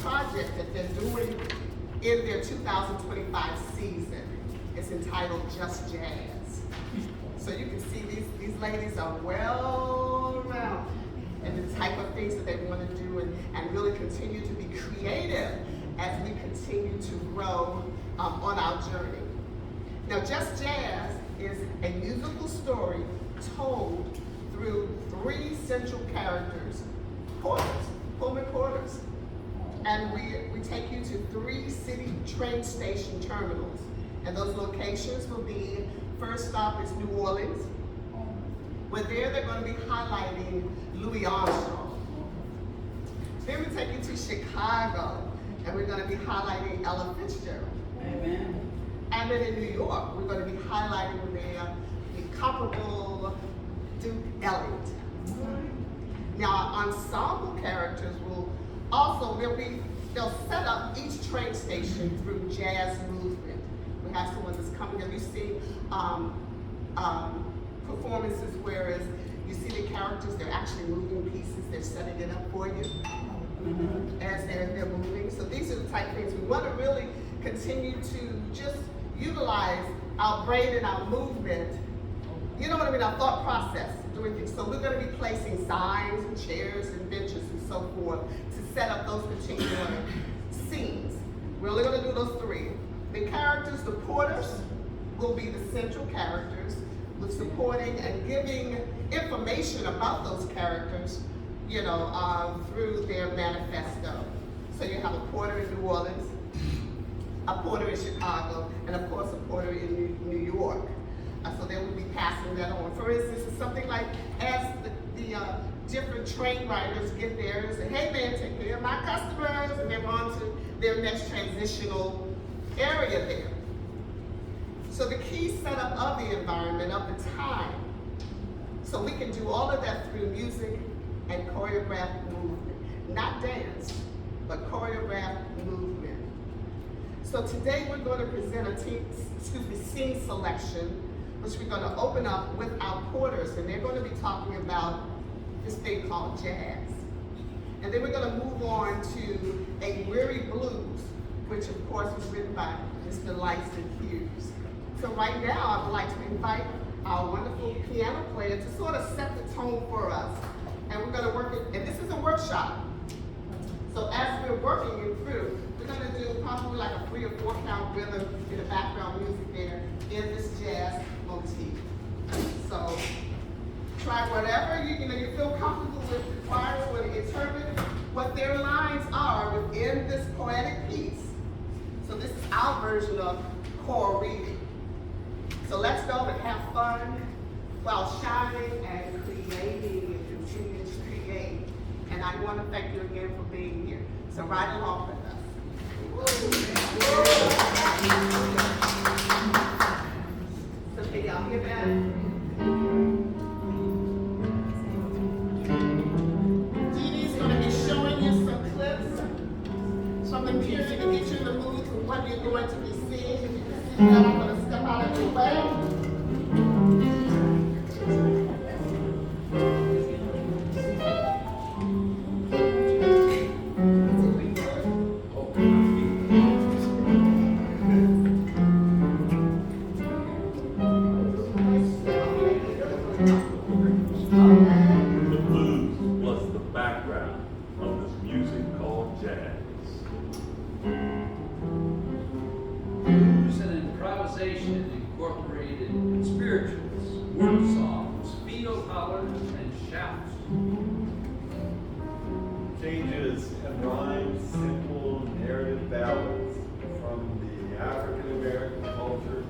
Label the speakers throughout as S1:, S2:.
S1: project that they're doing in their 2025 season. It's entitled Just Jazz. So you can see these ladies are well rounded and the type of things that they want to do and really continue to be creative as we continue to grow on our journey. Now, Just Jazz is a musical story told through 3 central characters, Pullman porters. And we take you to 3 city train station terminals. And those locations will be, first stop is New Orleans. Where they're going to be highlighting Louis Armstrong. Then we take you to Chicago, and we're going to be highlighting Ella Fitzgerald.
S2: Amen.
S1: And then in New York, we're going to be highlighting the incomparable Duke Ellington. Now, our ensemble characters will also, they'll set up each train station through jazz movement. We have someone that's coming in. You see performances, whereas you see the characters, they're actually moving pieces, they're setting it up for you as they're moving. So these are the type of things we want to really continue to just utilize our brain and our movement, you know what I mean, our thought process, doing things. So we're going to be placing signs and chairs and benches and so forth to set up those particular scenes. We're only going to do those 3. The characters, the porters, will be the central characters, with supporting and giving information about those characters, you know, through their manifesto. So you have a porter in New Orleans, a porter in Chicago, and of course a porter in New York. So they will be passing that on. For instance, it's something like as the different train riders get there and say, hey man, take care of my customers, and they're on to their next transitional area there. So the key setup of the environment, of the time, so we can do all of that through music and choreographed movement. Not dance, but choreographed movement. So today we're going to present a scene selection, which we're going to open up with our porters, and they're going to be talking about this thing called jazz. And then we're going to move on to a Weary Blues, which of course was written by Mr. Langston Hughes. So right now, I would like to invite our wonderful piano player to sort of set the tone for us. And we're going to work it, and this is a workshop. So as we're working it through, we're going to do probably like a 3 or 4 count rhythm in the background music there in this jazz motif. So try whatever you feel comfortable with. The choir is going to determine what their lines are within this poetic piece. So this is our version of choral reading. So let's go and have fun while shining and creating and continuing to create. And I want to thank you again for being here. So ride along with us. So can y'all hear that? Dee Dee's going to be showing you some clips from the period to get you in the mood for what you're going to be seeing. Now I'm going to step out of your way.
S3: The blues was the background of this music called jazz.
S2: Blues and improvisation incorporated spirituals, word songs, field hollers, and shouts.
S4: Changes and rhymes, simple narrative ballads from the African American culture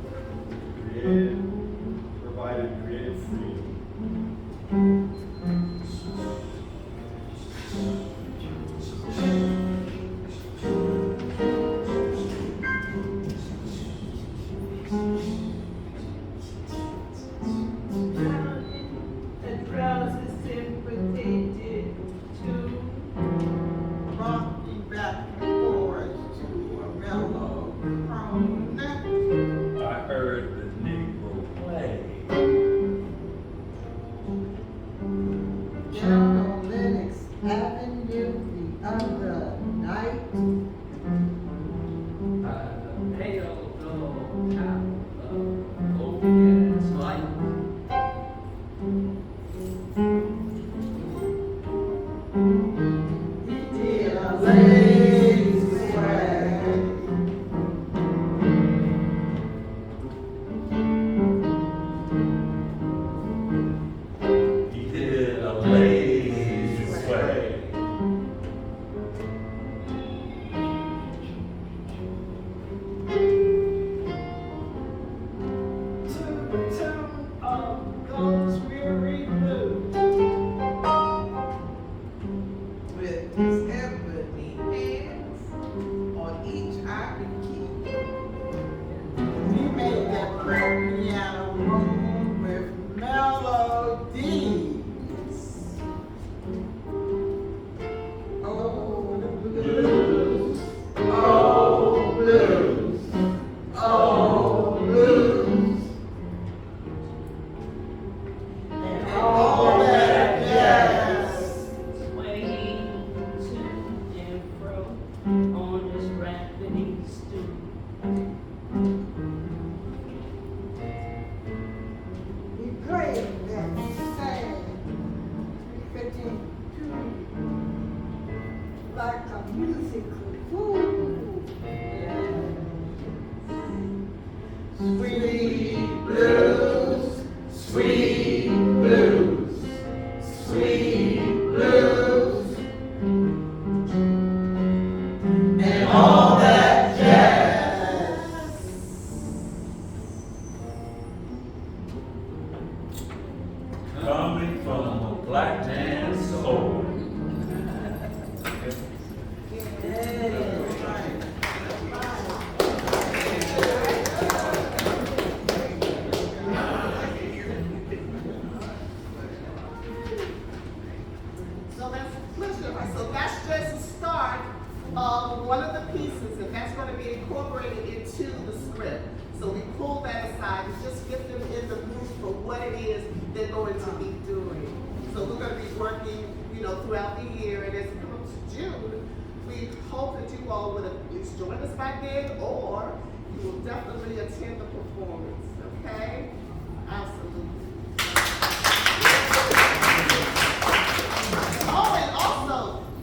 S4: provided creative freedom.
S1: The drowsy sympathetic to rocky rap
S5: the other night.
S2: Pale dull half of old gas light.
S5: He did a lazy swag.
S3: He did a lazy sway.
S5: To the tune of Ghost Weary Blues. With his ebony hands on each ivory key. He made that piano room with melodies. Oh, blues. Oh, blues. Oh, blues. And all that jazz.
S6: Swaying to and fro on his rapidy stool.
S5: He played that sad, fitting tune like a musical fool. Sweet blues, sweet blues, sweet blues, and all that jazz.
S3: Coming from a black man's soul.
S1: So that's a pleasure. So that's just the start of one of the pieces, and that's going to be incorporated into the script. So we pull that aside and just get them in the mood for what it is they're going to be doing. So we're going to be working, throughout the year, and as it comes to June, we hope that you all would at least join us by then, or you will definitely attend the performance. Okay? Absolutely. Oh, and also,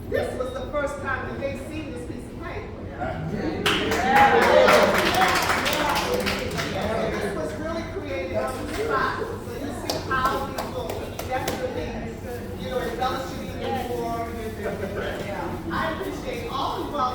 S1: this was the first time that they've seen this piece of paper. This was really created on the spot. So you see how we will definitely, embellish it even more. I appreciate all of you all.